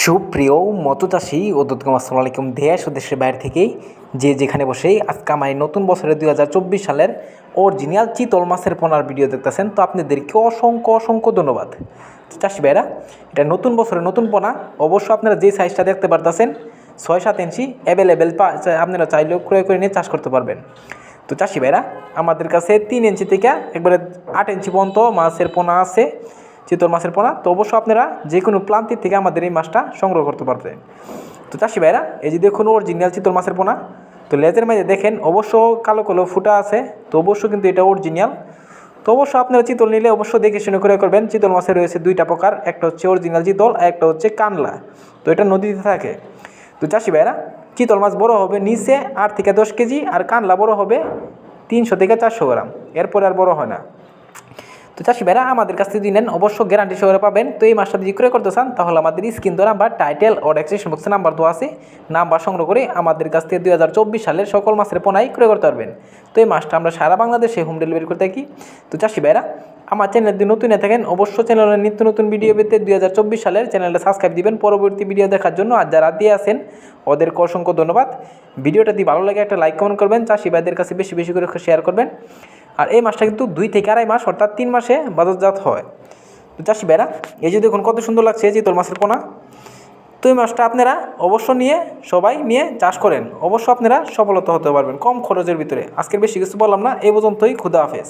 সুপ্রিয় মৎস্যচাষী ও দর্শক আসসালামু আলাইকুম। দেশ ও দেশের বাইরে থেকেই যে যেখানে বসেই আজকে আমার নতুন বছরের 2024 সালের অরিজিনাল চিতল মাছের পোনার ভিডিও দেখতেছেন, তো আপনাদেরকে অসংখ্য ধন্যবাদ। চাষি ভাইরা, এটা নতুন বছরের নতুন পোনা। অবশ্য আপনারা যে সাইজটা দেখতে পারতেছেন 6-7 ইঞ্চি অ্যাভেলেবেল, আপনারা চাইলেও ক্রয় করে নিয়ে চাষ করতে পারবেন। তো চাষি ভাইরা, আমাদের কাছে 3 ইঞ্চি থেকে একবারে 8 ইঞ্চি পর্যন্ত মাছের পোনা আছে, চিতল মাছের পোনা। তো অবশ্য আপনারা যে কোনো প্রান্তিক থেকে আমাদের এই মাছটা সংগ্রহ করতে পারবেন। তো চাষি ভাইরা, এই যে দেখুন অরিজিনাল চিতল মাছের পোনা। তো লেজের মাঝে দেখেন অবশ্য কালো কালো ফুটা আছে, তো অবশ্য কিন্তু এটা অরিজিনাল। তো অবশ্য আপনারা চিতল নিলে অবশ্য দেখে শুনে করে করবেন। চিতল মাছের রয়েছে 2টা প্রকার, একটা হচ্ছে অরিজিনাল চিতল আর একটা হচ্ছে কানলা। তো এটা নদীতে থাকে। তো চাষি ভাইরা, চিতল মাছ বড় হবে নিচে 8 থেকে 10 কেজি, আর কানলা বড় হবে 300 থেকে 400 গ্রাম, এরপরে আর বড় হয় না। তো চাষি ভাইরা, আমাদের কাছ থেকে নেন অবশ্য গ্যারান্টি সহকারে পাবেন। তো এই মাছটা যদি ক্রয় করতে চান তাহলে আমাদের স্ক্রিন দেওয়া নাম্বার, টাইটেল ও ডেসক্রিপশন বক্সে নাম্বার দেওয়া আছে, নাম্বার সংগ্রহ করে আমাদের কাছ থেকে 2024 সালের সকল মাছের পোনাই ক্রয় করতে পারবেন। তো এই মাছটা আমরা সারা বাংলাদেশে হোম ডেলিভারি করে থাকি। তো চাষি ভাইরা, আমার চ্যানেল যদি নতুন থাকেন অবশ্য চ্যানেলের নিত্য নতুন ভিডিও পেতে 2024 সালের চ্যানেলটা সাবস্ক্রাইব দিবেন পরবর্তী ভিডিও দেখার জন্য। আর যারা দিয়ে আছেন ওদেরকে অসংখ্য ধন্যবাদ। ভিডিওটা যদি ভালো লাগে একটা লাইক কমেন্ট করবেন, চাষি ভাইদের কাছে বেশি বেশি করে শেয়ার করবেন। আর এই মাছটা কিন্তু 2 থেকে 2.5 মাস অর্থাৎ 3 মাসে বাজারজাত হয়। তো চাষি ভাইরা, এই যে দেখুন কত সুন্দর লাগছে চিতল মাছের পোনা। তো এই মাছটা আপনারা অবশ্য সবাই নিয়ে চাষ করেন, অবশ্য আপনারা সফলতা হতে পারবেন কম খরচের ভিতরে। আজকের বেশি কিছু বললাম না, এই পর্যন্তই। খুদা হাফেজ।